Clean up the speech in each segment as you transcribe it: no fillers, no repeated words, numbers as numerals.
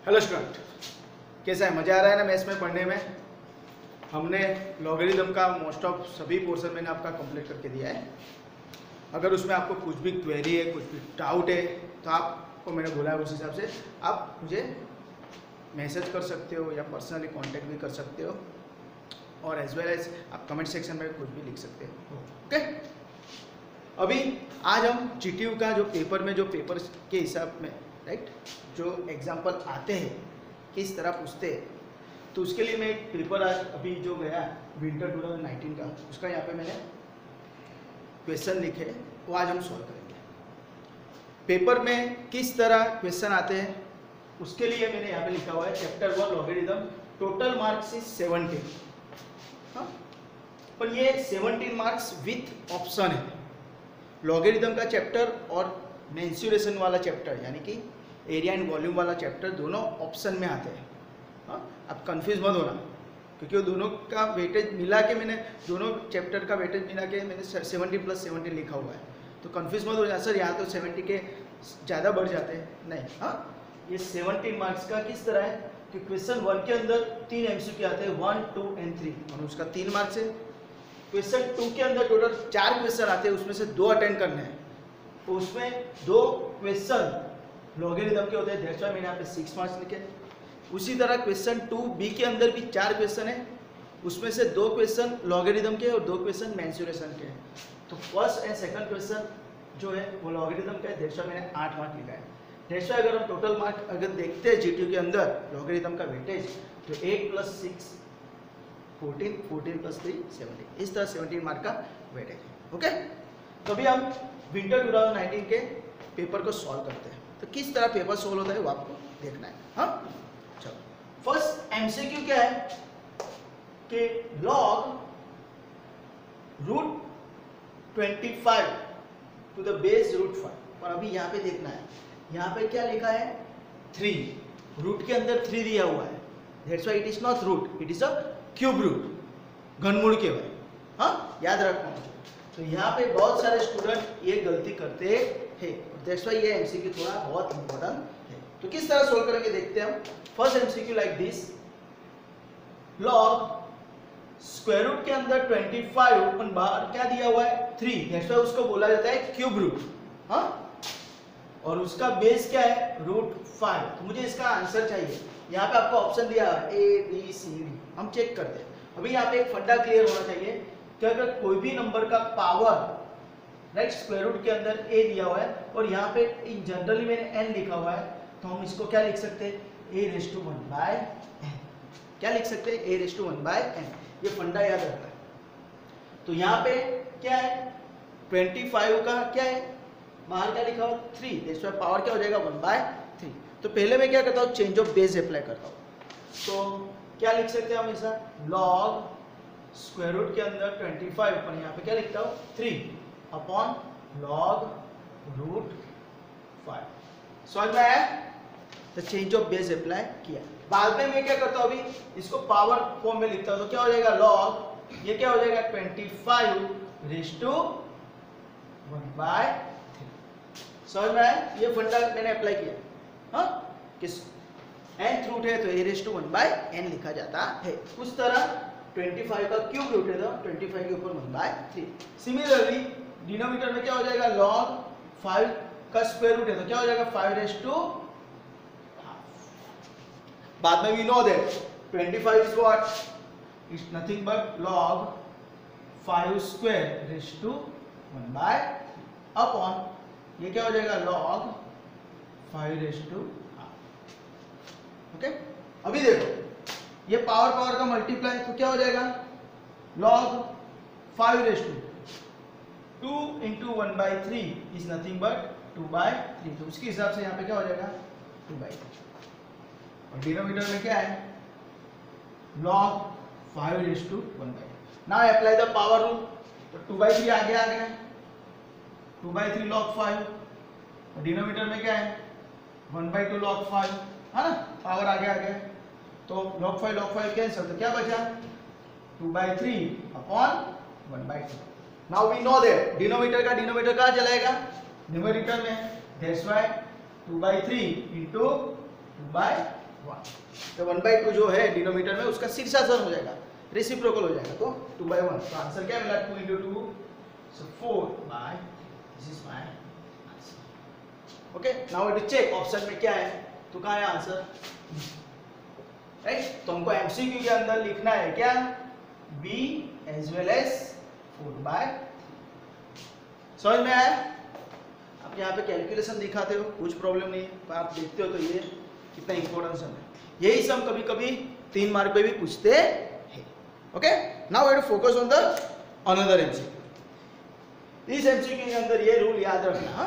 Hello student, कैसा है? मज़ा आ रहा है ना मैथ्स में पढ़ने में? हमने लॉगरिदम का मोस्ट ऑफ सभी पोर्शन मैंने आपका कंप्लीट करके दिया है। अगर उसमें आपको कुछ भी क्वेरी है, कुछ भी डाउट है, तो आपको मैंने बोला है उस हिसाब से आप मुझे मैसेज कर सकते हो या पर्सनली कांटेक्ट भी कर सकते हो, और एज वेल एज आप कमेंट सेक्शन में कुछ भी लिख सकते हो। ओके, अभी आज हम जीटीयू का जो पेपर में जो पेपर के हिसाब में राइट जो एग्जाम्पल आते हैं किस तरह पूछते हैं, तो उसके लिए मैं एक पेपर आज अभी जो गया विंटर 2019 का, उसका यहाँ पे मैंने क्वेश्चन लिखे, वो आज हम सॉल्व करेंगे। पेपर में किस तरह क्वेश्चन आते हैं उसके लिए मैंने यहाँ पे लिखा हुआ है chapter 1 logarithm, total marks is 17। हाँ, पर ये 17 मार्क्स विथ ऑप्शन है। लॉगरिदम का चैप्टर और मेंसुरेशन वाला चैप्टर यानी कि एरिया एंड वॉल्यूम वाला चैप्टर दोनों ऑप्शन में आते हैं। हाँ, आप कंफ्यूज मत होना, क्योंकि वो दोनों का वेटेज मिला के मैंने दोनों चैप्टर का वेटेज मिला के मैंने 70 + 17 लिखा हुआ है, तो कंफ्यूज मत हो जाए सर यहाँ तो 70 के ज़्यादा बढ़ जाते हैं। नहीं, हाँ, ये 17 मार्क्स का किस तरह है कि क्वेश्चन 1 के अंदर 3 MCQ आते हैं, 1, 2 और 3, और उसका 3 मार्क्स है। क्वेश्चन 2 के अंदर टोटल 4 क्वेश्चन आते हैं, उसमें से 2 अटेंड करने हैं, तो उसमें 2 क्वेश्चन लॉगरिदम के होते हैं, दैट्स व्हाई मैंने यहाँ पे 6 मार्क्स लिखे। उसी तरह क्वेश्चन 2B के अंदर भी 4 क्वेश्चन है, उसमें से 2 क्वेश्चन लॉगरिदम के और 2 क्वेश्चन मेंसुरेशन के हैं, तो फर्स्ट एंड सेकंड क्वेश्चन जो है वो लॉगरिदम का है, दैट्स व्हाई मैंने 8 मार्क लिखा है। दैट्स व्हाई अगर हम टोटल मार्क अगर देखते हैं जीटीयू के अंदर लॉगरिदम का वेटेज, तो 8 + 6 14, 14 + 3 17, इस तरह 17 मार्क का वेटेज है। ओके, तो अभी हम विंटर 2019 के पेपर को सॉल्व करते हैं। तो किस तरह पेपर सॉल्व होता है वो आपको देखना है। हाँ, चलो, फर्स्ट एमसीक्यू क्या है कि log √25 टू द बेस √5, और अभी यहाँ पे देखना है, यहाँ पे क्या लिखा है 3, रूट के अंदर 3 दिया हुआ है, that's why it is not root, it is a cube root, घनमूल के भाई। हाँ, याद रखना मुझे। तो यहाँ पे बहुत सारे स्टूडेंट ये गलती करते हैं, दैट्स व्हाई ये एमसीक्यू थोड़ा बहुत इंपॉर्टेंट है। तो किस तरह सोल्व करेंगे देखते हैं हम। First MCQ like this, log square root के अंदर 25 अपन बाहर क्या दिया हुआ है 3, दैट्स व्हाई उसको बोला जाता है क्यूब रूट। हाँ, और उसका बेस क्या है √5, तो मुझे इसका आंसर चाहिए। यहाँ पे आपको ऑप्शन दिया है ABCD, हम चेक करते हैं। अभी यहाँ पे एक फंडा क्लियर होना चाहिए कि अगर कोई भी नंबर का पावर राइट स्क्वायर रूट के अंदर a दिया हुआ है, और यहाँ पे इन जनरली मैंने n लिखा हुआ है, तो हम इसको क्या लिख सकते हैं a⁻1/n, क्या लिख सकते हैं a⁻1/n, ये फंडा याद रखना है। तो यहाँ पे क्या है 25 का क्या है बाहर क्या लिखा हुआ 3, दैट्स व्हाई पावर क्या हो जाएगा 1/3। तो पहले मैं क्या करता हूँ चेंज ऑफ बेस अप्लाई करता हूँ, तो क्या लिख सकते हैं हम ऐसा log स्क्वायर रूट के अंदर 25 पर यहाँ पे क्या लिखता हूँ 3 अपॉन log √5। समझ में आया? तो चेंज ऑफ बेस अप्लाई किया। बाद में मैं क्या करता हूँ अभी इसको पावर फॉर्म में लिखता हूँ, तो क्या हो जाएगा log, ये क्या हो जाएगा 25 ⁻1/3। समझ में आया? ये फंडा मैंने अप्लाई किया। हाँ, किस nth रूट है तो a⁻1/n लिखा जाता है। उस तरह 25 का क्यूब रूट है तो 25 के ऊपर 1/3। सिमिलरली डिनोमिनेटर में क्या हो जाएगा log 5 का स्क्वायर रूट है तो क्या हो जाएगा 5⁻²। बाद में we know that 25 is what? It's nothing but log 5² 1/3 upon ये क्या हो जाएगा log 5⁻²। ओके, अभी देखो ये पावर का मल्टीप्लाई, तो क्या हो जाएगा log 5⁻2 × 1/3 इज नथिंग बट 2/3, तो उसके हिसाब से यहाँ पे क्या हो जाएगा 2/3। और डिनोमिनेटर में क्या है log 5⁻1/3। Now apply the power rule, तो 2/3 आगे आ गया, 2/3 log 5, और डिनोमिनेटर में क्या है 1/2 log 5, है ना, पावर आगे आ गया, तो log 5 कैंसिल, तो क्या बचा 2/3 upon 1/2। Now we know that denominator का डिनोमिनेटर कहाँ चलाएगा न्यूमरेटर में, दैट्स व्हाई 2/3 × 2/3 1। तो 1/2 जो है डिनोमिनेटर में उसका शीर्षासन हो जाएगा, रेसिप्रोकल हो जाएगा, तो 2/1। तो आंसर क्या मिला? 2 × 2 so 4 by, this is my answer. Okay, now let's check option में क्या है, तो कहाँ है आंसर, राइट। तो हमको एमसीक्यू के अंदर लिखना है क्या, बी एज वेल एज 4/3। समझ में आया? आप यहाँ पे कैलकुलेशन दिखाते हो, कुछ प्रॉब्लम नहीं है, पर आप देखते हो तो ये कितना इंपॉर्टेंट सम है। यही सम कभी कभी 3 मार्क पे भी पूछते हैं। Okay, now we have to focus on the another MCQ. इस एमसीक्यू के अंदर ये रूल याद रखना,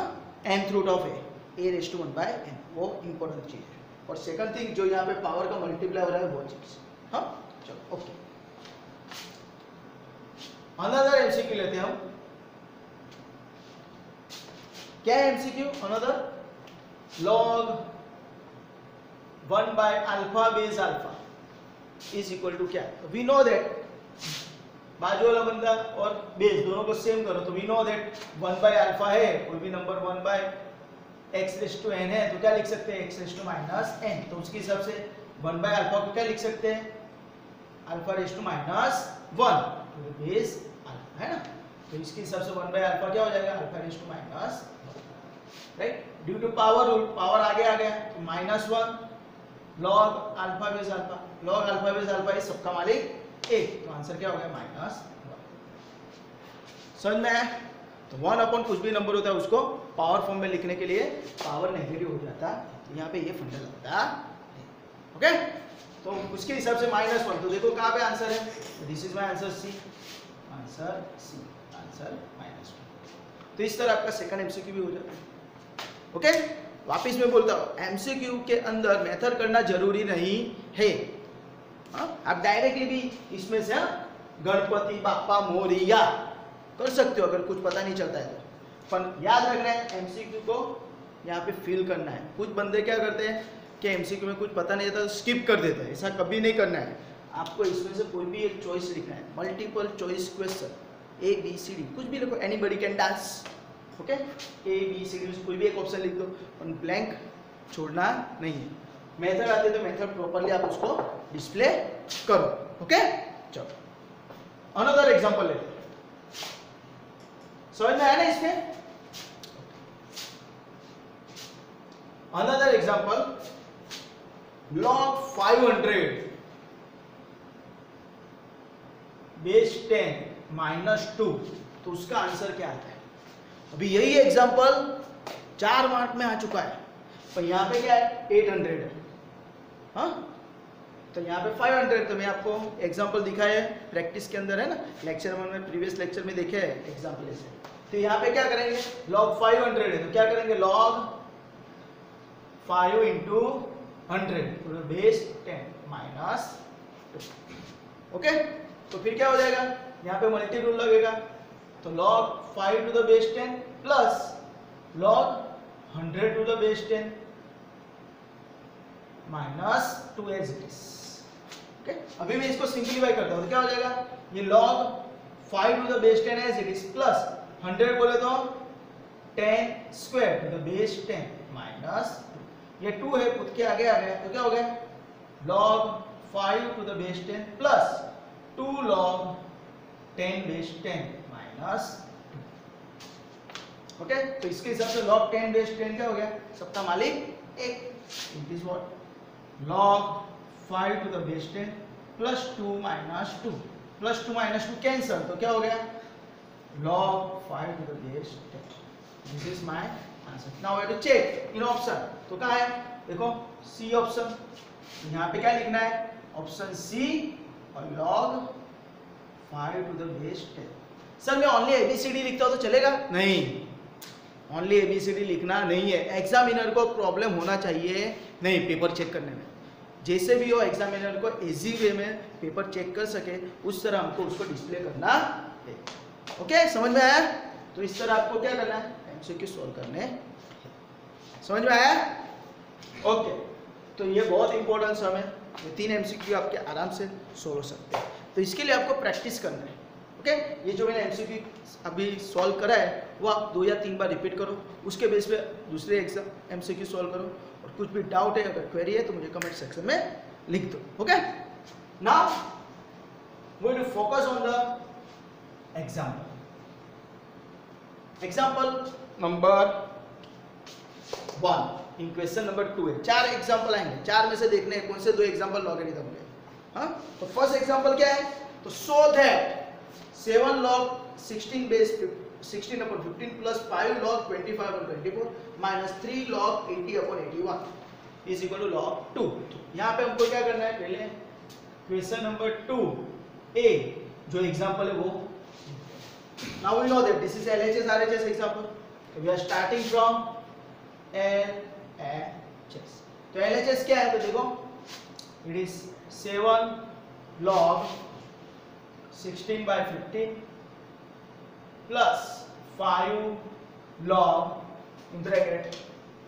nth रूट ऑफ a/1/n, वो इंपॉर्टेंट चीज है। और सेकंड थिंग, जो यहाँ पे पावर का मल्टीप्लाई हो रहा है वो चीज। हाँ चलो, ओके, अनदर एमसीक्यू लेते हैं हम। क्या है MCQ? Another, log 1/α base alpha is equal to क्या? वी नो दैट बाजू वाला बंदा और बेस दोनों को सेम करो, तो वी नो दैट 1/α है, कोई भी नंबर 1/x⁻n है, तो क्या लिख सकते हैं, x⁻n। तो उसके हिसाब से 1/α को क्या लिख सकते हैं, α⁻1 तो बेस अल्फा है ना। तो इसके हिसाब से 1/α क्या हो जाएगा, α⁻1, right. Due to power rule, power आगे आ गया तो -1 log α base alpha, log α base alpha is सबका मालिक 1, तो आंसर क्या हो गया, -1। समझ में आया? तो 1 कुछ भी नंबर होता है उसको पावर फॉर्म में लिखने के लिए पावर नेगेटिव हो जाता है, तो यहाँ पे ये फंडा लगता है। ओके, तो उसके हिसाब से -1, तो देखो कहाँ पे आंसर है, this is my answer C, answer C, answer -1। तो इस तरह आपका सेकंड एमसीक्यू भी हो जाता है। ओके, वापिस मैं बोलता हूँ, एमसीक्यू के अंदर मेथड करना जरूरी नहीं है। आप डायरेक्टली भी इसमें से गणपति बाप्पा मोरिया कर सकते हो अगर कुछ पता नहीं चलता है तो, पर याद रखना है एमसीक्यू को यहाँ पे फिल करना है। कुछ बंदे क्या करते हैं कि एमसीक्यू में कुछ पता नहीं आता तो स्किप कर देते हैं, ऐसा कभी नहीं करना है। आपको इसमें से कोई भी एक चॉइस लिखना है, मल्टीपल चॉइस क्वेश्चन, ABCD कुछ भी लिखो, anybody can dance. Okay, ABCD कोई भी एक ऑप्शन लिख दो, और ब्लैंक छोड़ना नहीं है। मेथड आते तो मेथड प्रॉपर्ली आप उसको डिस्प्ले करो। ओके, चलो अनदर एग्जांपल लेते हैं। समझ में आया ना इसमें? अनदर एग्जांपल, log 500 बेस 10 -2, तो उसका आंसर क्या आता है? अभी यही एग्जांपल 4 मार्क में आ चुका है, पर यहाँ पे क्या है, 800 है। हाँ, तो यहाँ पे 500, तो मैं आपको एग्जांपल दिखाया है प्रैक्टिस के अंदर है ना, लेक्चर 1 में, प्रीवियस लेक्चर में देखे है एग्जांपल ऐसे। तो यहाँ पे क्या करेंगे, log 500 है, तो क्या करेंगे, log 5 × 100 तो बेस 10 -2। ओके, तो फिर क्या हो जाएगा, यहाँ पे मल्टी रूल लगेगा, तो log 5 to the base 10 plus log 100 to the base 10 -2 as it is। Okay, अभी मैं इसको सिंपलीफाई करता हूँ, तो क्या हो जाएगा, ये log 5 to the base 10 as it is plus 100 बोले तो 10 square to the base 10 minus, ये 2 है खुद के आगे आ गया, तो क्या हो गया, log 5 to the base 10 plus 2 log 10 base 10 minus. Okay, तो इसके हिसाब से log 10 base 10 क्या हो गया, सबका मालिक 1। It is what, log 5 to the base 10 plus 2 minus 2 plus 2 minus 2 cancel, तो क्या हो गया, log 5 to the base 10। This is my answer. Now we have to check in option, तो कहाँ है, देखो सी ऑप्शन, यहाँ पे क्या लिखना है, ऑप्शन सी और log 5 to the base 10। Sir मैं ओनली ABCD लिखता हूँ तो चलेगा? नहीं, ओनली ABCD लिखना नहीं है, एग्जामिनर को प्रॉब्लम होना चाहिए नहीं पेपर चेक करने में। जैसे भी हो एग्जामिनर को इजी वे में पेपर चेक कर सके उस तरह हमको उसको डिस्प्ले करना है। ओके, समझ में आया? तो इस तरह आपको क्या करना है, एमसीक्यू सॉल्व करने। समझ में आया? ओके, तो ये बहुत इंपॉर्टेंट सम है, ये 3 एमसीक्यू आपके आराम से सॉल्व हो सकते हैं। तो इसके लिए आपको प्रैक्टिस करना है। ओके, ये जो मैंने एमसीक्यू अभी सॉल्व करा है वो आप 2 या 3 बार रिपीट करो, उसके बेस पे दूसरे एग्जाम एमसीक्यू सॉल्व करो, और कुछ भी डाउट है, अगर क्वेरी है तो मुझे कमेंट सेक्शन में लिख दो. Okay, now we will focus on the example. Example number 1 in question number 2 है. 4 एग्जांपल आएंगे, 4 में से देखने हैं कौन से 2 एग्जांपल लॉगरिथम के. हाँ, तो फर्स्ट एग्जांपल क्या है, तो show that 7 log 16 base 16 upon 15 plus 5 log 25 upon 24 minus 3 log 80 upon 81 is equal to log 2. यहाँ पे हमको क्या करना है, पहले क्वेश्चन नंबर 2 ए जो एग्जांपल है वो. Now we know that this is LHS RHS example. So we are starting from LHS. तो LHS क्या है, तो देखो it is 7 log 16 by 15 plus 5 log in bracket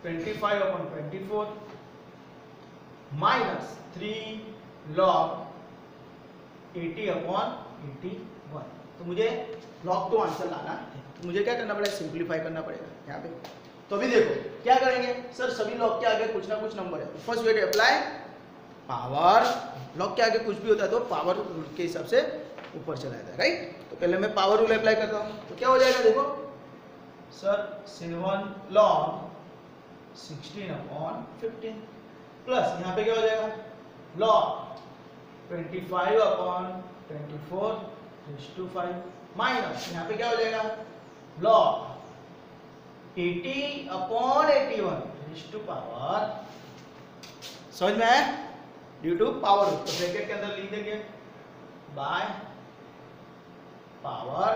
25 upon 24 minus 3 log 80 upon 81. तो मुझे log 2 आंसर लाना है, तो मुझे क्या करना पड़ेगा, सिंप्लीफाई करना पड़ेगा यहाँ पे. तो अभी देखो क्या करेंगे सर, सभी लॉग के आगे कुछ ना कुछ नंबर है, तो first way to apply power. Log के आगे कुछ भी होता है तो पावर रूल के हिसाब से ऊपर चला जाता है, राइट. तो पहले मैं पावर रूल अप्लाई करता हूँ, तो क्या हो जाएगा देखो सर 7 log 16 upon 15 प्लस यहाँ पे क्या हो जाएगा log 25 upon 24 raised to 5 minus यहाँ पे क्या हो जाएगा log 80 upon 81 raised to power. समझ में आया, ड्यू टू पावर. तो ब्रैकेट के अंदर लिख देंगे बाय पावर.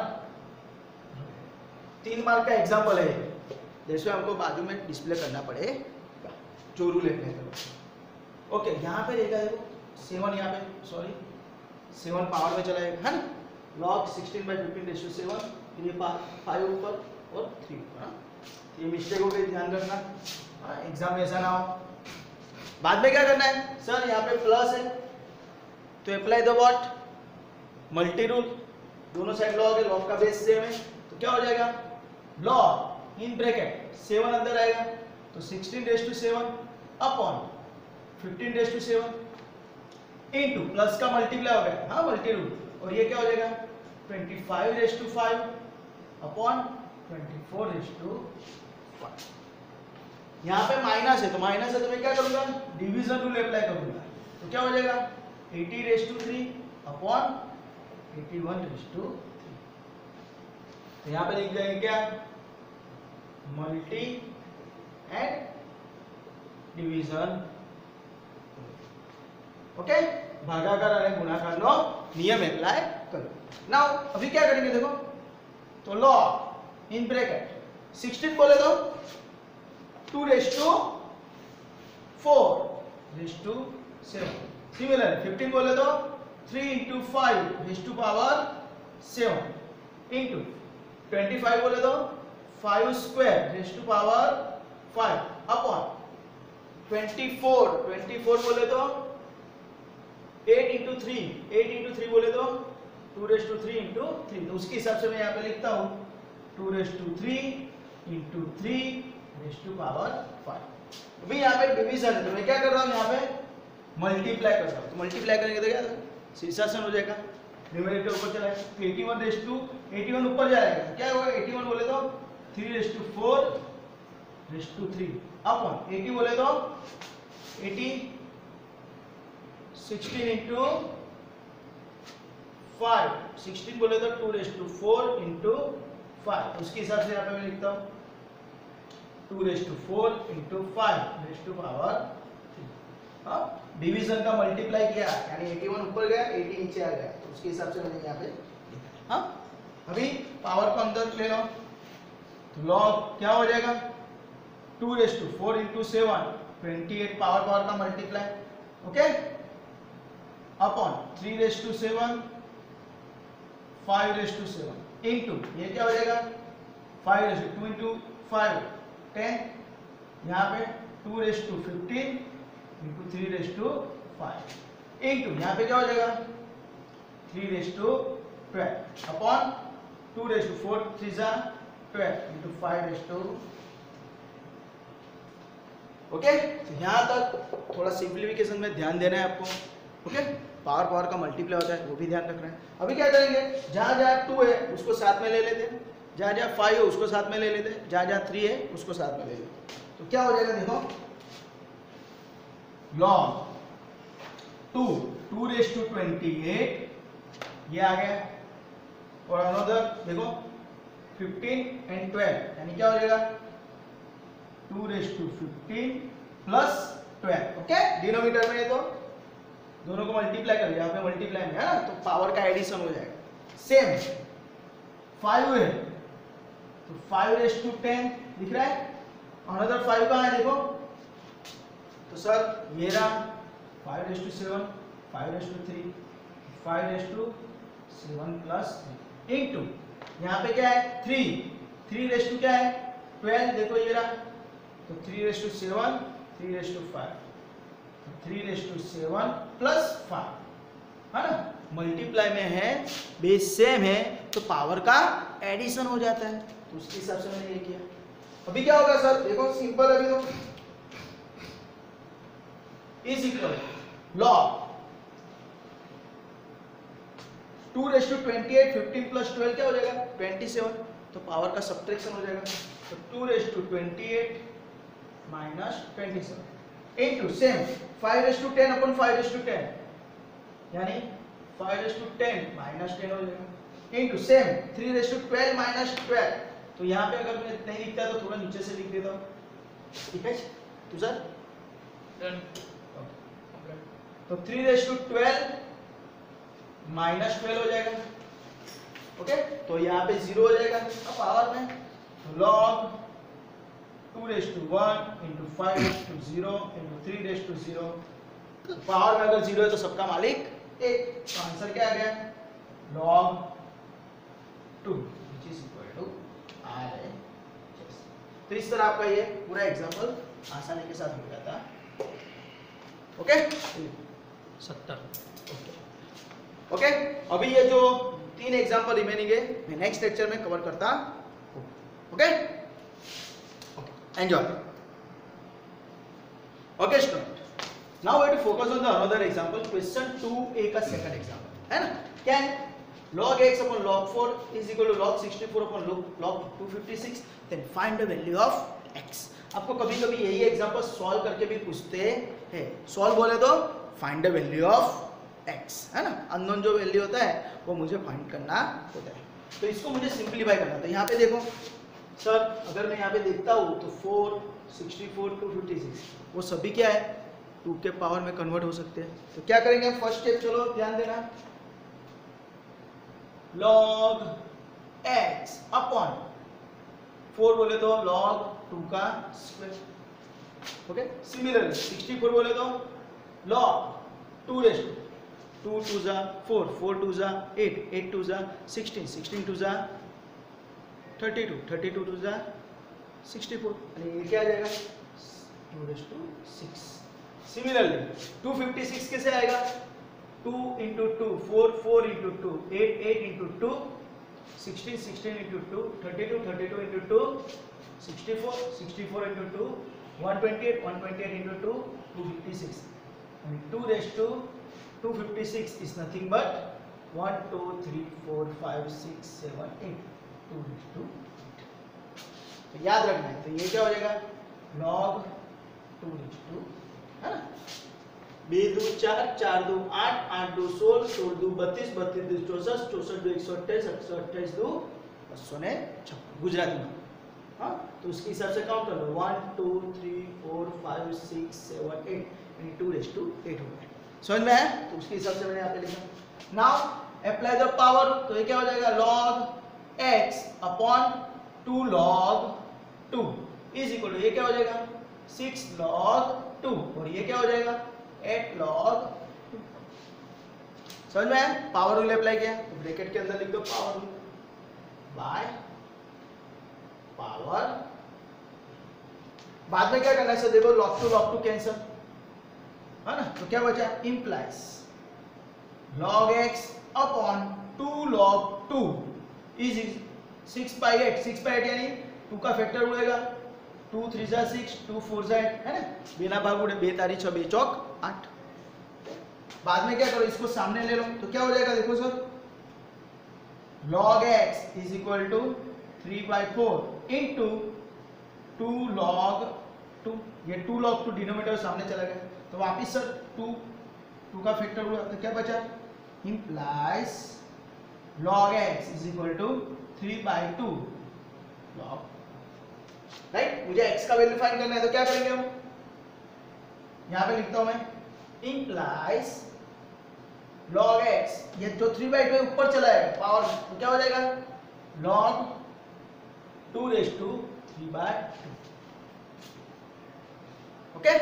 3 मार्क का एग्जांपल है, जैसे हमको बाजू में डिस्प्ले करना पड़ेगा जो रूल अप्लाई करो. ओके, यहाँ पे रहेगा देखो 7, यहाँ पे सॉरी 7 पावर में चला जाएगा, है ना. log 16 by 15 रेशियो 7, फिर ये 5 ऊपर और 3 ऊपर. ये मिस्टेक हो गई, ध्यान रखना, एग्जाम में ऐसा ना हो. बाद में क्या करना है सर, यहाँ पे प्लस है तो apply the what, multi rule. दोनों साइड लॉग है, लॉग का बेस सेम है, तो क्या हो जाएगा लॉग इन ब्रैकेट 7 अंदर आएगा तो 16 raise to 7 upon 15 raise to 7 into plus का मल्टीप्लाई हो गया, हाँ मल्टी रूल, और ये क्या हो जाएगा 25 raise to 5 upon 24 raise to 5. यहाँ पे माइनस है, तो माइनस है तो मैं क्या करूंगा, डिवीजन रूल अप्लाई करूंगा. तो क्या हो जाएगा 80 raise to 3 upon 81 raise to 3. तो यहाँ पे लिख जाएंगे क्या, मल्टी एंड डिवीजन. ओके, भागाकार और गुणाकार नो नियम अप्लाई करो. नाउ अभी क्या करेंगे देखो, तो लॉग इन ब्रैकेट 16 बोले तो 2 raise to 4 raise to 7. Similar 15 बोले तो 3 into 5 raise to power 7 into 25 बोले तो 5 square raise to power 5 upon 24 बोले तो 8 into 3 बोले तो 2 रेज़ टू 3 into 3. तो उसके हिसाब से मैं यहाँ पे लिखता हूँ 2 raise to 3 into 3 raise to power 5. अभी यहाँ पे डिवीजन है तो मैं क्या कर रहा हूँ, यहाँ पे मल्टीप्लाई कर रहा हूँ. तो मल्टीप्लाई करेंगे तो क्या शीर्षासन हो जाएगा, न्यूमरेटर ऊपर चला जाएगा, 81 रेज़ टू 81 ऊपर जाएगा, क्या होगा 81 बोले तो 3 raise to 4 raise to 3 upon 80 बोले तो 80 16 into 5 16 बोले तो 2 रेज़ टू 4 into 5. उसके हिसाब से यहाँ पे मैं लिखता हूँ 2 raise to 4 into 5 raise to power 3. हाँ, डिवीजन का मल्टीप्लाई किया यानी 81 ऊपर गया 80 नीचे आ गया, तो उसके हिसाब से मैंने यहाँ पे लिखा. हाँ, अभी पावर को अंदर ले लो, तो लॉग क्या हो जाएगा 2 रेज़ टू 4 into 7 28 पावर का multiply. Okay, upon 3 raise to 7 5 raise to 7 into ये क्या हो जाएगा 5 रेज़ टू 2 into 5 10, यहाँ पे 2 raise to 15 into 3 raise to 5 into यहाँ पे क्या हो जाएगा 3 raise to 12 upon 2 raise to 4 3 जा 12 into 5 रेज़ टू ओके, तो यहाँ तक थोड़ा सिंप्लीफिकेशन में ध्यान देना है आपको। ओके, पावर का मल्टीप्लाई होता है वो भी ध्यान रखना है। अभी क्या करेंगे, जहाँ जहाँ 2 है उसको साथ में ले लेते हैं, जहाँ जहाँ 5 है उसको साथ में ले लेते हैं, जहाँ जहाँ 3 है उसको साथ में ले लेते हैं। तो क्या हो जाएगा देखो, log 2 raised to 28 ये आ गया, और अनदर देखो 15 and 12 यानी क्या हो जाएगा 2 raised to 15 plus 12। Okay, denominator में है तो दोनों को मल्टीप्लाई कर, यहाँ पे मल्टीप्लाई में है ना, तो पावर का एडिशन हो जाएगा। सेम 5 है तो 5 raised to 10 दिख रहा है, अनदर 5 कहाँ है देखो, तो सर ये रहा 5 raised to 7, 5 raised to 3, 5 raised to 7 plus 3 into यहाँ पे क्या है 3 raised to क्या है 12, देखो ये रहा, तो 3 raised to 7, 3 raised to 5, 3 raised to 7 plus 5 है ना, मल्टीप्लाई में है, बेस सेम है तो पावर का एडिशन हो जाता है, तो उसके हिसाब से मैंने ये किया। अभी क्या होगा सर देखो सिंपल, अभी तो is equal log 2 raised to 28, 15 plus 12 क्या हो जाएगा 27, तो पावर का सब्ट्रैक्शन हो जाएगा, तो 2 raised to 28 minus 27 into same 5 raised to 10 upon 5 raised to 10 यानी 5 raised to 10 minus 10 हो जाएगा into same 3 raised to 12 minus 12, तो यहाँ पे अगर मैं नहीं लिखता तो थोड़ा नीचे से लिख देता हूँ, ठीक है तो सर तो 3 raised to 12 minus 12 हो जाएगा। ओके, तो यहाँ पे 0 हो जाएगा अब पावर में, तो log 2 raised to 1 into 5 raised to 0 into 3 raised to 0, power में अगर 0 है तो सबका मालिक 1, तो आंसर क्या आ गया log 2 which is equal to RHS। तो इस तरह आपका ये पूरा एग्जांपल आसानी के साथ हो जाता है। ओके 70। ओके, अभी ये जो 3 एग्जांपल रिमेनिंग है मैं नेक्स्ट लेक्चर में कवर करता हूं। Okay, enjoy. Okay student, now we have to focus on the another example, question 2a का सेकंड एग्जांपल है ना, क्या है log x upon log 4 is equal to log 64 upon log 256, then find the value of x। आपको कभी-कभी यही example solve करके भी पूछते हैं, सॉल्व बोले तो find the value of x है ना, अननोन जो वैल्यू होता है वो मुझे फाइंड करना होता है, तो इसको मुझे सिंपलीफाई करना था। यहाँ पे देखो सर, अगर मैं यहाँ पे देखता हूँ तो 4, 64, 256 वो सभी क्या है 2 के पावर में कन्वर्ट हो सकते हैं, तो क्या करेंगे फर्स्ट स्टेप, चलो ध्यान देना, log x अपॉन 4 बोले तो log 2 का स्क्वायर। ओके, सिमिलरली 64 बोले तो log 2 raised to 2 2 जा 4, 4 2 जा 8, 8 2 जा 16, 16 2 जा 32, 32 2 जा 64, यानी ये क्या आ जाएगा 2 raised to 6। सिमिलरली 256 कैसे आएगा 2 into 2, 4, 4 into 2, 8, 8 into 2, 16, 16 into 2, 32, 32 into 2, 64, 64 into 2, 128, 128 into 2, 256. And 2 raised to 256 is nothing but 1, 2, 3, 4, 5, 6, 7, 8. 2 raised to 8. तो याद रखना है, तो ये क्या हो जाएगा log 2 raised to, है ना, 2 2 4, 4 2 8, 8 2 16, 16 2 32, 32 2 64, 64 2 128, 128 2 256 गुजराती में, हाँ, तो उसके हिसाब से काउंट कर लो 1 2 3 4 5 6 7 8 यानी 2 raised to 8 हो गया, समझ में है, तो उसके हिसाब से मैंने यहाँ पे लिखा। नाउ अप्लाई द पावर, तो ये क्या हो जाएगा log x upon 2 log 2 is equal to, ये क्या हो जाएगा 6 log 2, और ये क्या हो जाएगा 8 log 2। समझ में आया, पावर रूल अप्लाई किया, तो ब्रैकेट के अंदर लिख दो पावर रूल बाय पावर, बाद में क्या करना है सर, देखो log 2 कैंसिल है ना, तो क्या बचा implies log x upon 2 log 2 is 6 by 8, 6 by 8 यानी 2 का फैक्टर उड़ेगा 2 3 जा 6, 2 4 जा 8 है ना, बिना भाग उड़े 2 तारी 6 2 चौक 8। बाद में क्या करो, इसको सामने ले लो तो क्या हो जाएगा, देखो sir, log x is equal to 3/4 into 2 log 2, ये 2 log 2 डिनोमिनेटर सामने चला गया, तो वापिस सर 2 का फैक्टर हुआ तो क्या बचा, implies log x is equal to 3/2 log, right. मुझे x का वैल्यू फाइंड करना है तो क्या करेंगे हम, यहां पे लिखता हूं मैं, implies log x, ये जो 3/2 ऊपर चला है पावर, तो क्या हो जाएगा log 2⁵3/2। ओके,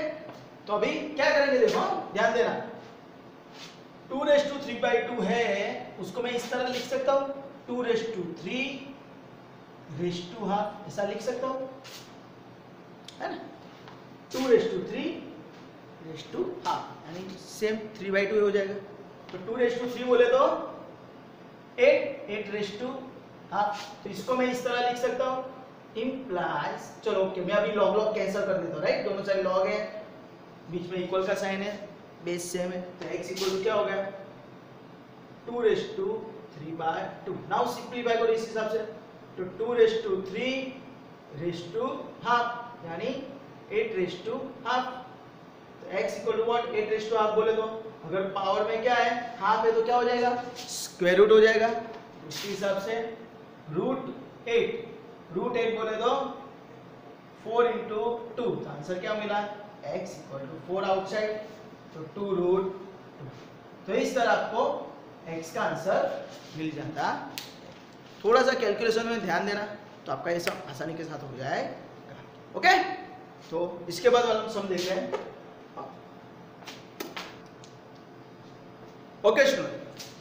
तो अभी क्या करेंगे, देखो ध्यान देना, 2⁵3/2 है, उसको मैं इस तरह लिख सकता हूं 2⁵3⁵½ ऐसा लिख सकता हूं, है ना, 2⁵3⁵½ यानी सेम 3/2 हो जाएगा। तो 2⁵3 बोले तो 8⁵², तो इसको मैं इस तरह लिख सकता हूं, implies, चलो ओके, मैं अभी log log कैंसिल कर देता हूं, राइट, दोनों साइड log है, बीच में इक्वल का साइन है, बेस सेम है, तो x इक्वल टू क्या हो गया 2⁵3/2। नाउ सिंपलीफाई करो इस हिसाब से, तो 2⁵3⁵½ यानी 8⁵², तो x इक्वल टू व्हाट, 8⁵½ बोले तो, अगर पावर में क्या है हाफ है तो क्या हो जाएगा, स्क्वायर रूट हो जाएगा, उसके हिसाब से √8 बोले तो 4 × 2, तो आंसर क्या मिला, x इक्वल टू 4 आउटसाइड, तो 2√2। तो इस तरह आपको x का आंसर मिल जाता। थोड़ा सा कैलकुलेशन में ध्यान देना तो आपका ये सब आसानी के साथ हो जाएगा। ओके, तो इसके बाद वाला सम देख रहे हैं। ओके स्टूडेंट,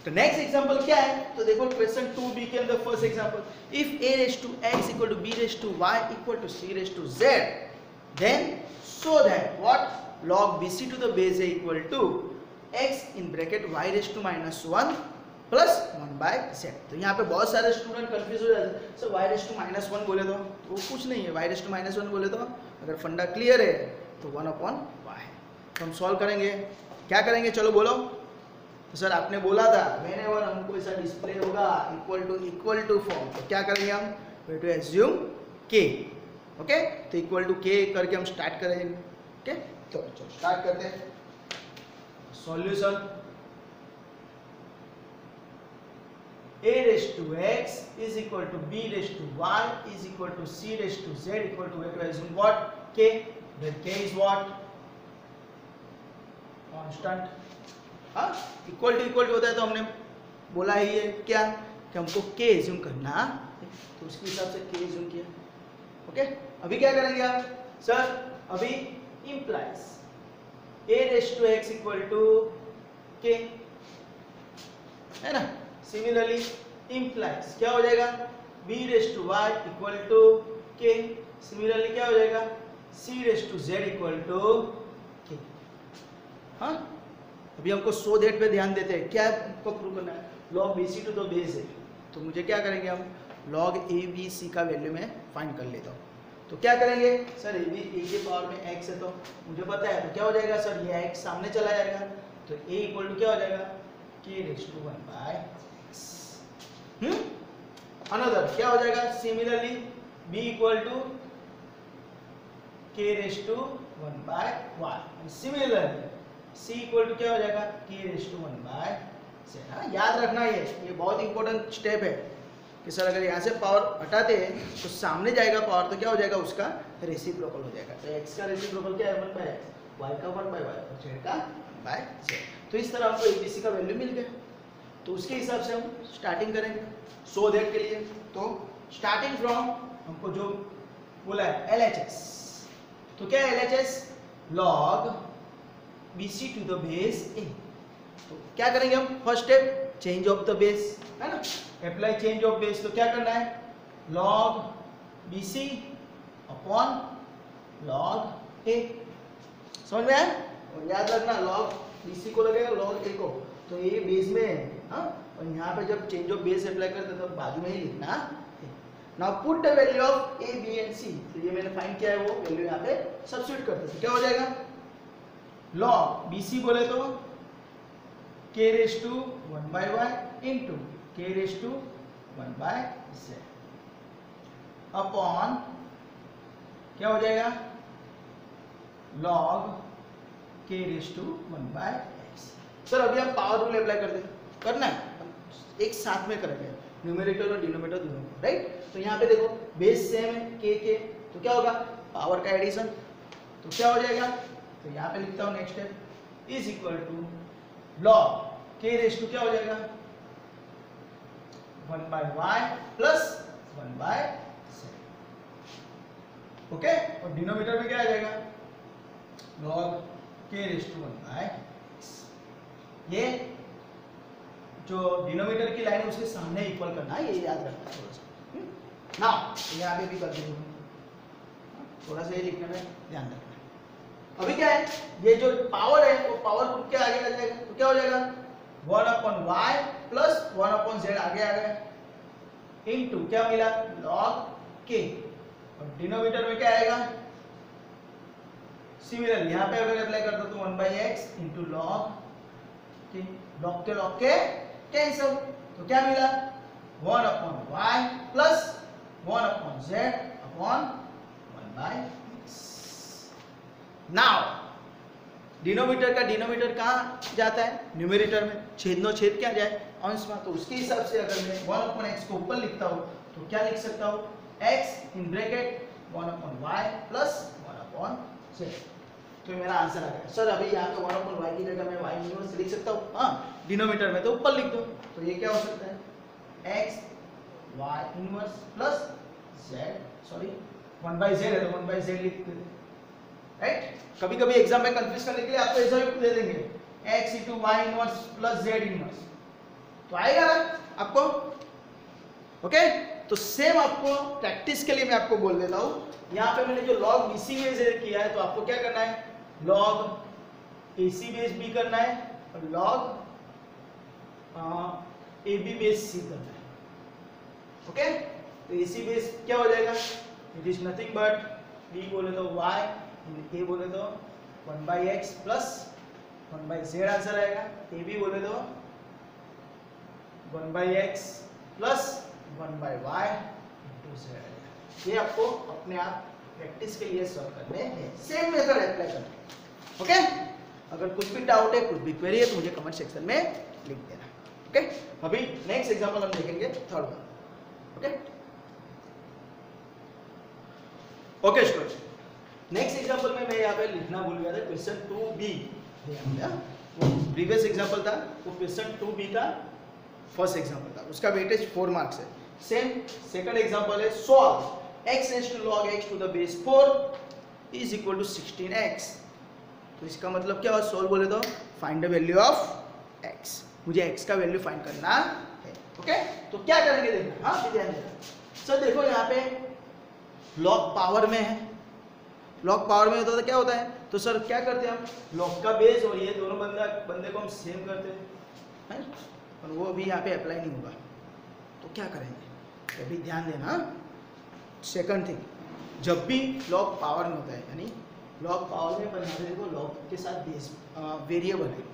तो नेक्स्ट एग्जांपल क्या है, तो देखो क्वेश्चन 2b के अंदर first example, if a⁵x equal to b⁵y equal to c⁵z, then so that what log bc to the base a equal to x in bracket y⁻1 plus 1/z। तो यहाँ पे बहुत सारे स्टूडेंट कंफ्यूज हो जाते हैं, सर y⁻1 बोले तो वो कुछ नहीं है, y⁻1 बोले तो अगर फंडा क्लियर है तो 1/y है। तो हम सॉल्व करेंगे, क्या करेंगे, चलो बोलो। तो सर आपने बोला था whenever हमको ऐसा डिस्प्ले होगा इक्वल टू फॉर्म, तो क्या करेंगे हम, we to assume k। Okay, तो इक्वल टू k करके हम स्टार्ट करेंगे। ओके, तो चलो स्टार्ट करते हैं solution. a⁵x is equal to b⁵y is equal to c⁵z equal to, we have to assume what, k, where k is what, constant। हाँ, equal to होता है तो हमने बोला ही है क्या कि हमको k एज्यूम करना, तो उसके हिसाब से k एज्यूम किया। ओके, अभी क्या करेंगे आप, सर अभी implies a⁵x equal to k, है ना, सिमिलरली implies क्या हो जाएगा, b⁵y equal to k, similarly क्या हो जाएगा, c⁵z इक्वल टू k। हाँ, अभी हमको सो दैट पे ध्यान देते हैं, क्या हमको प्रूव करना है, log bc to the base है, तो मुझे क्या करेंगे हम, log abc का वैल्यू में फाइंड कर लेता हूँ। तो क्या करेंगे सर, a के पावर में x है तो मुझे पता है, तो क्या हो जाएगा सर, ये x सामने चला जाएगा, तो a इक्वल टू क्या हो जाएगा, k⁵1/x। अनदर क्या हो जाएगा, similarly b equal to k⁵1/y, similarly c equal to क्या हो जाएगा, k⁵1/z। याद रखना ये बहुत इंपॉर्टेंट स्टेप है कि सर अगर यहाँ से पावर हटाते हैं तो सामने जाएगा पावर, तो क्या हो जाएगा, उसका रेसिप्रोकल हो जाएगा। तो x का रेसिप्रोकल क्या है, 1/x, y का 1/y और z का 1/z। तो इस तरह हमको abc का वैल्यू मिल गया, तो उसके हिसाब से हम स्टार्टिंग करेंगे सो दैट के लिए। तो स्टार्टिंग फ्रॉम हमको जो बोला है LHS, तो क्या है LHS, log bc to the base a। तो क्या करेंगे हम, first step change of the base, है ना, अप्लाई चेंज ऑफ बेस। तो क्या करना है, log bc upon log a, समझ में आया। और याद रखना log bc को लगेगा log a को, तो ये बेस में है, हाँ, और यहाँ पे जब चेंज ऑफ बेस अप्लाई करते तो बाजू में ही लिखना है। Now put the value of A B and C. तो ये मैंने फाइंड किया है, वो वैल्यू यहाँ पे सब्स्टिट्यूट करते हैं। क्या हो जाएगा, लॉग बी सी बोले तो k raise to 1 by y into k raise to 1 by z upon क्या हो जाएगा, log k raise to 1 by x। Sir अभी हम पावर रूल अप्लाई कर दें, करना है एक साथ में करेंगे, न्यूमरेटर और डिनोमिनेटर दोनों, राइट। तो यहाँ पे देखो बेस सेम है k, तो क्या होगा, पावर का एडिशन, तो क्या हो जाएगा, तो यहाँ पे लिखता हूँ next step is equal to log k raise to क्या हो जाएगा 1 by y plus 1 by z, okay. और डिनोमिनेटर में क्या आ जाएगा, log k raise to 1 by x। ये जो डिनोमिनेटर की लाइन है उसके सामने इक्वल करना है, ये याद रखना है थोड़ा सा। नाउ यहाँ पे भी कर दूंगा, थोड़ा सा ये लिखने में ध्यान रखना है। अभी क्या है, ये जो पावर है वो पावर पुट के आगे आ जाएगा, तो क्या हो जाएगा 1 upon y plus 1 upon z आगे आ गया, इनटू क्या मिला log k, और डिनोमिनेटर में क्या आएगा, सिमिलर यहाँ पे अगर अप्लाई करता तो 1 by x into log k, log के कैंसल, तो क्या मिला 1 upon y plus 1 upon z upon 1 by x। Now denominator का डिनोमिनेटर कहाँ जाता है, न्यूमरेटर में, छेदनो छेद क्या जाए अंश में, तो उसके हिसाब से अगर मैं 1 अपॉन x को ऊपर लिखता हूँ तो क्या लिख सकता हूँ, x in bracket 1 upon y plus 1 upon z, तो मेरा आंसर आ गया। सर अभी यहाँ पे 1 अपॉन y की जगह मैं y इनवर्स लिख सकता हूँ, हाँ डिनोमिनेटर में तो ऊपर लिख दो, तो ये क्या हो सकता है x y inverse plus z, sorry 1 by z है तो 1 बाई z लिख देते, राइट। कभी कभी एग्जाम में कंफ्यूज करने के लिए आपको ऐसा भी दे देंगे x into y inverse plus z inverse, तो आएगा ना आपको, ओके। तो सेम आपको प्रैक्टिस के लिए मैं आपको बोल देता हूँ, यहाँ पे मैंने जो log BC बेस किया है तो आपको क्या करना है, log AC बेस B करना है और log AB बेस C करना है, ओके। तो AC बेस क्या हो जाएगा, it is nothing but B बोले तो y, A बोले तो 1 by x plus 1 by z answer आएगा, AB बोले तो 1 by x plus 1 by y into z आएगा। ये आपको अपने आप प्रैक्टिस के लिए सॉल्व करने हैं, सेम मेथड अप्लाई करना है, ओके। अगर कुछ भी डाउट है, कुछ भी क्वेरी है तो मुझे कमेंट सेक्शन में लिख देना, ओके। अभी नेक्स्ट एग्जांपल हम देखेंगे, third one, okay. Okay student, next example में मैं यहाँ पे लिखना भूल गया था, क्वेश्चन 2b, वो प्रीवियस एग्जांपल था, वो क्वेश्चन 2b का फर्स्ट एग्जांपल था, उसका वेटेज 4 मार्क्स है। सेम सेकंड एग्जांपल है, solve x raise to log x to the base 4 is equal to 16x। तो इसका मतलब क्या हुआ, सॉल्व बोले तो find the value of x, मुझे x का वैल्यू फाइंड करना है, ओके। तो क्या करेंगे देखना, हाँ ध्यान देना। सर देखो यहाँ पे log पावर में है, log पावर में होता है क्या होता है, तो सर क्या करते हैं हम, log का बेस और ये दोनों बंदे को हम सेम करते हैं, और वो भी यहाँ पे अप्लाई नहीं होगा, तो क्या करेंगे, ये भी ध्यान देना। सेकंड थिंग, जब भी log पावर में होता है, यानी log पावर में बनाते देखो log के साथ बेस वेरिएबल है,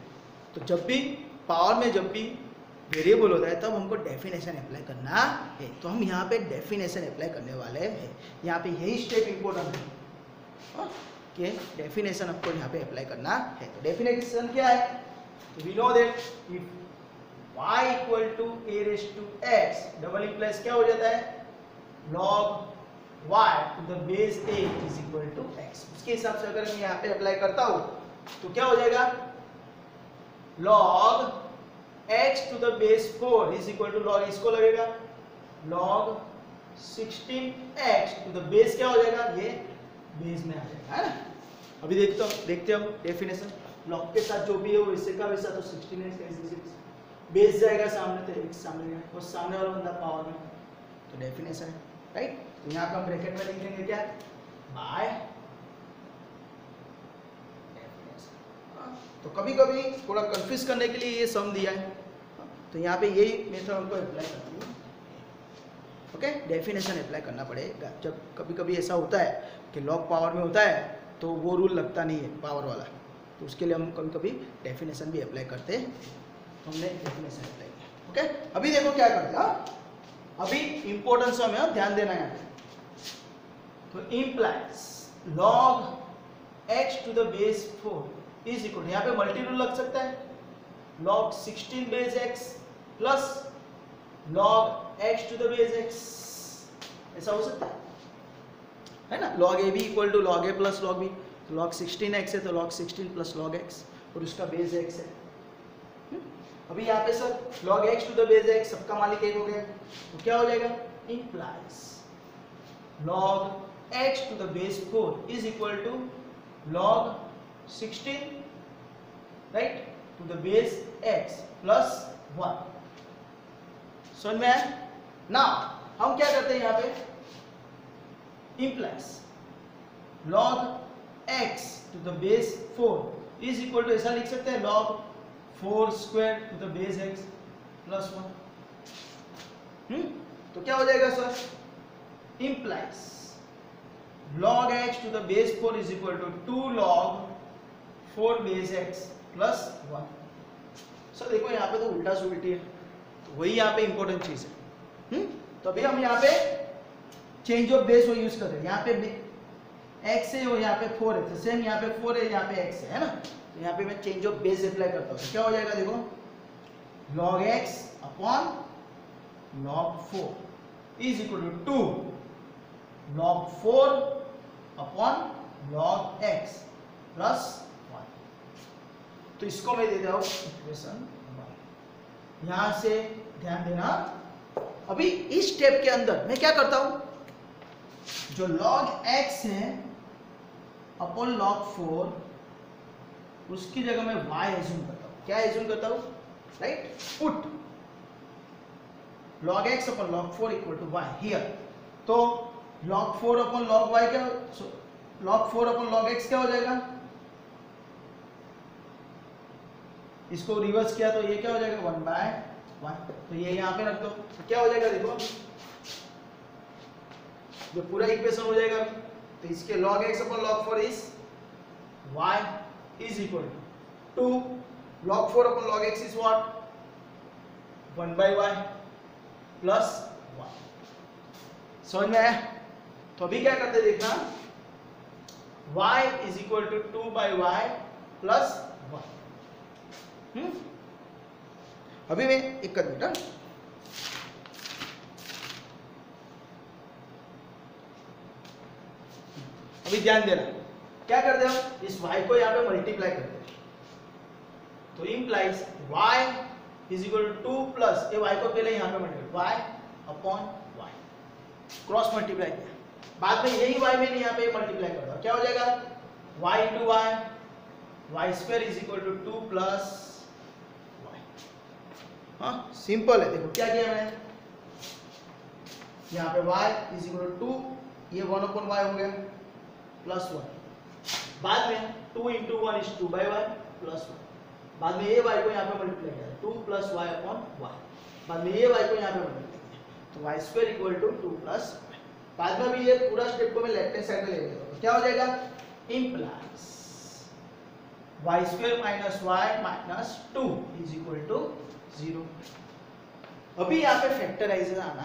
तो जब भी पावर में जब भी वेरिएबल होता है तब हमको डेफिनेशन अप्लाई करना है, तो हम यहाँ पे डेफिनेशन अप्लाई करने वाले हैं। यहाँ पे यही स्टेप इम्पोर्टेंट है कि डेफिनेशन आपको यहाँ पे अप्लाई करना है। तो डेफिनेशन क्या है, तो we know that if y equal to a raise to x double implies क्या हो जाता है, log y to the base a is equal to x। उसके हिसाब से अगर मैं यहाँ पे अप्लाई करता हूँ तो क्या हो जाएगा, log x to the base 4 is equal to log, इसको लगेगा log 16x to the base क्या हो जाएगा, ये बेस में आ जाएगा, है ना। अभी देखते हो डेफिनेशन, log के साथ जो भी है वो इससे का वैसा, तो 16x बेस जाएगा सामने, तो x सामने जाएगा, और सामने वाला बंदा पावर में, तो डेफिनेशन है, राइट। तो यहाँ पे हम ब्रैकेट में लिख देंगे क्या, बाय डेफिनेशन। तो कभी कभी थोड़ा कंफ्यूज करने के लिए ये सम दिया है, तो यहाँ पे यही मेथड हमको अप्लाई करती है, ओके, डेफिनेशन अप्लाई करना पड़ेगा। जब कभी कभी ऐसा होता है कि लॉग पावर में होता है तो वो रूल लगता नहीं है पावर वाला, तो उसके लिए हम कभी कभी डेफिनेशन भी अप्लाई करते हैं, तो हमने डेफिनेशन अप्लाई किया। ओके, अभी देखो क्या करते हैं, अभी इंपॉर्टेंस हमें ध्यान देना है। तो implies log x to the base 4 is equal, यहाँ पे मल्टी रूल लग सकता है, log 16 base x plus log x to the base x, ऐसा हो सकता है ना। log a भी equal to log a plus log b, तो log 16x है तो log 16 प्लस log x और उसका बेस x है। अभी यहाँ पे sir log x to the base x सबका मालिक एक हो गया, तो क्या हो जाएगा, implies log x to the base 4 is equal to log 16 right to the base x plus 1। समझ में आया ना। हम क्या करते हैं यहाँ पे, implies log x to the base 4 is equal to, ऐसा लिख सकते हैं log 4 square to the base x plus 1। तो क्या हो जाएगा sir, implies log x to the base 4 is equal to 2 log 4 base x plus 1। Sir देखो यहाँ पे तो उल्टा से उल्टी है, तो वही यहाँ पे इंपॉर्टेंट चीज है। तो अभी हम यहाँ पे चेंज ऑफ बेस वो यूज कर रहे हैं, यहाँ पे x है और यहाँ पे 4 है, तो सेम यहाँ पे 4 है यहाँ पे x है ना। तो यहाँ पे मैं चेंज ऑफ बेस अप्लाई करता हूँ, तो क्या हो जाएगा देखो, log x upon log 4 is equal to 2 log 4 upon log x plus 1। तो इसको मैं दे देता हूँ इक्वेशन 1। यहां से ध्यान देना, अभी इस स्टेप के अंदर मैं क्या करता हूं, जो log x है अपॉन log 4 उसकी जगह मैं y एज्यूम करता हूं। क्या एज्यूम करता हूं, right, put log x upon log 4 equal to y here. तो log 4 अपॉन log y क्या, log 4 अपॉन log x क्या हो जाएगा, इसको रिवर्स किया तो ये क्या हो जाएगा 1/1, तो ये यहाँ पे रख दो, तो क्या हो जाएगा देखो, जो पूरा इक्वेशन हो जाएगा। तो इसके log x upon log 4 is y is equal to log 4 upon log x is what 1/y plus 1। समझ में आया। तो अभी क्या करते देखना, y is equal to 2/y plus 1। अभी मैं एक कर बेटा, अभी ध्यान देना, क्या करते हम, इस y को यहाँ पे मल्टीप्लाई करते हैं, तो implies y is equal to 2 plus ये y को पहले यहाँ पे multiply y upon y, cross multiply किया, बाद में यही y मैंने यहाँ पे मल्टीप्लाई कर दिया, क्या हो जाएगा y into y square is equal to 2 plus, हाँ सिंपल है। देखो क्या किया मैंने, यहाँ पे y इज इक्वल टू 2, ये 1 अपॉन y हो गया प्लस 1, बाद में 2 इंटू 1 इज 2/y प्लस 1, बाद में ये y को यहाँ पे मल्टीप्लाई किया 2 प्लस y अपॉन y, बाद में ये y को यहाँ पे मल्टीप्लाई किया तो y square equal to 2 plus, बाद में भी ये पूरा स्टेप को मैं लेफ्ट हैंड साइड में ले लेता हूँ, क्या हो जाएगा, implies y square minus y minus 2 is equal to 0। अभी यहाँ पे फैक्टराइजेशन आना